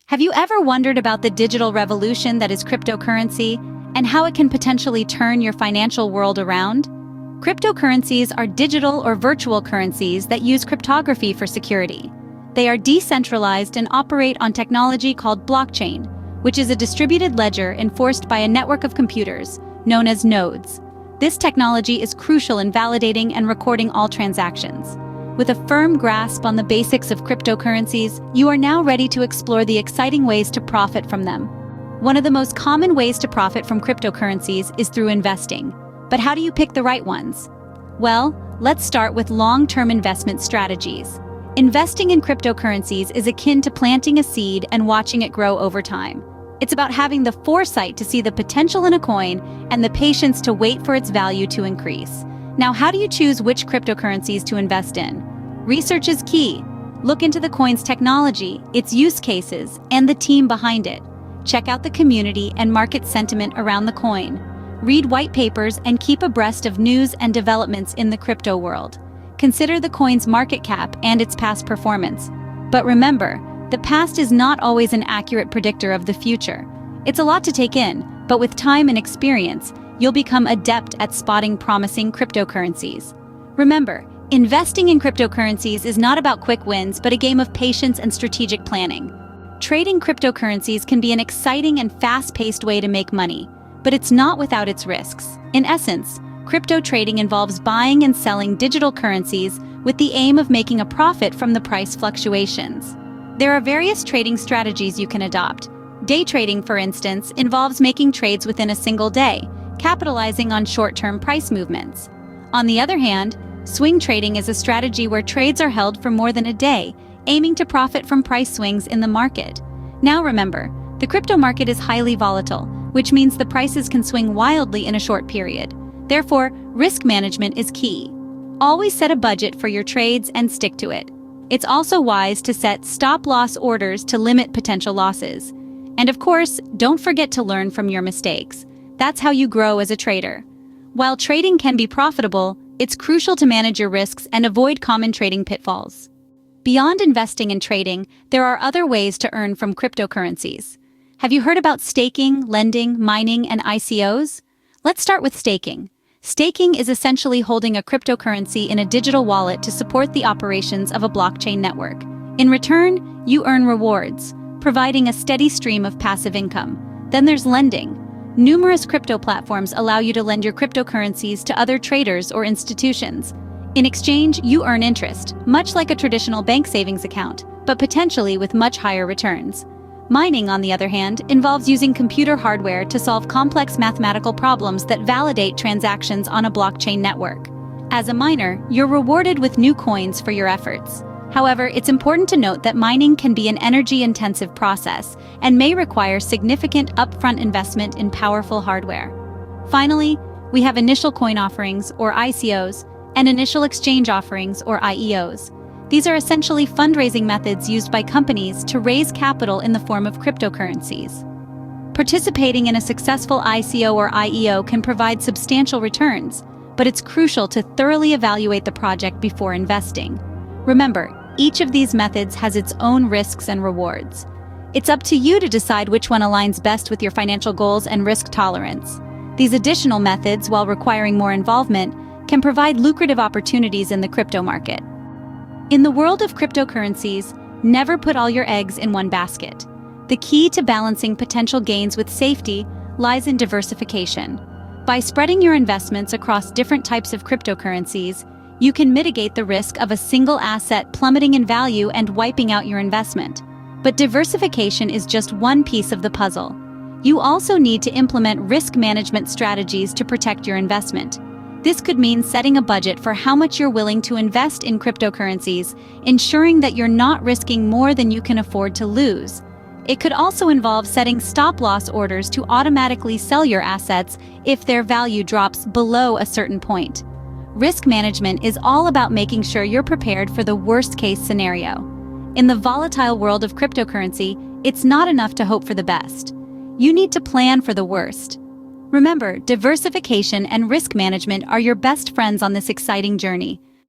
Have you ever wondered about the digital revolution that is cryptocurrency and how it can potentially turn your financial world around? Cryptocurrencies are digital or virtual currencies that use cryptography for security. They are decentralized and operate on technology called blockchain, which is a distributed ledger enforced by a network of computers, known as nodes. This technology is crucial in validating and recording all transactions. With a firm grasp on the basics of cryptocurrencies, you are now ready to explore the exciting ways to profit from them. One of the most common ways to profit from cryptocurrencies is through investing. But how do you pick the right ones? Well, let's start with long-term investment strategies. Investing in cryptocurrencies is akin to planting a seed and watching it grow over time. It's about having the foresight to see the potential in a coin and the patience to wait for its value to increase. Now, how do you choose which cryptocurrencies to invest in? Research is key. Look into the coin's technology, its use cases, and the team behind it. Check out the community and market sentiment around the coin. Read white papers and keep abreast of news and developments in the crypto world. Consider the coin's market cap and its past performance. But remember, the past is not always an accurate predictor of the future. It's a lot to take in, but with time and experience, you'll become adept at spotting promising cryptocurrencies. Remember, investing in cryptocurrencies is not about quick wins, but a game of patience and strategic planning. Trading cryptocurrencies can be an exciting and fast-paced way to make money, but it's not without its risks. In essence, crypto trading involves buying and selling digital currencies with the aim of making a profit from the price fluctuations. There are various trading strategies you can adopt. Day trading, for instance, involves making trades within a single day, capitalizing on short-term price movements. On the other hand, swing trading is a strategy where trades are held for more than a day, aiming to profit from price swings in the market. Now remember, the crypto market is highly volatile, which means the prices can swing wildly in a short period. Therefore, risk management is key. Always set a budget for your trades and stick to it. It's also wise to set stop-loss orders to limit potential losses. And of course, don't forget to learn from your mistakes. That's how you grow as a trader. While trading can be profitable, it's crucial to manage your risks and avoid common trading pitfalls. Beyond investing and trading, there are other ways to earn from cryptocurrencies. Have you heard about staking, lending, mining, and ICOs? Let's start with staking. Staking is essentially holding a cryptocurrency in a digital wallet to support the operations of a blockchain network. In return, you earn rewards, providing a steady stream of passive income. Then there's lending. Numerous crypto platforms allow you to lend your cryptocurrencies to other traders or institutions. In exchange, you earn interest, much like a traditional bank savings account, but potentially with much higher returns. Mining, on the other hand, involves using computer hardware to solve complex mathematical problems that validate transactions on a blockchain network. As a miner, you're rewarded with new coins for your efforts. However, it's important to note that mining can be an energy-intensive process and may require significant upfront investment in powerful hardware. Finally, we have initial coin offerings, or ICOs, and initial exchange offerings, or IEOs. These are essentially fundraising methods used by companies to raise capital in the form of cryptocurrencies. Participating in a successful ICO or IEO can provide substantial returns, but it's crucial to thoroughly evaluate the project before investing. Remember, each of these methods has its own risks and rewards. It's up to you to decide which one aligns best with your financial goals and risk tolerance. These additional methods, while requiring more involvement, can provide lucrative opportunities in the crypto market. In the world of cryptocurrencies, never put all your eggs in one basket. The key to balancing potential gains with safety lies in diversification. By spreading your investments across different types of cryptocurrencies, you can mitigate the risk of a single asset plummeting in value and wiping out your investment. But diversification is just one piece of the puzzle. You also need to implement risk management strategies to protect your investment. This could mean setting a budget for how much you're willing to invest in cryptocurrencies, ensuring that you're not risking more than you can afford to lose. It could also involve setting stop-loss orders to automatically sell your assets if their value drops below a certain point. Risk management is all about making sure you're prepared for the worst-case scenario. In the volatile world of cryptocurrency, it's not enough to hope for the best. You need to plan for the worst. Remember, diversification and risk management are your best friends on this exciting journey.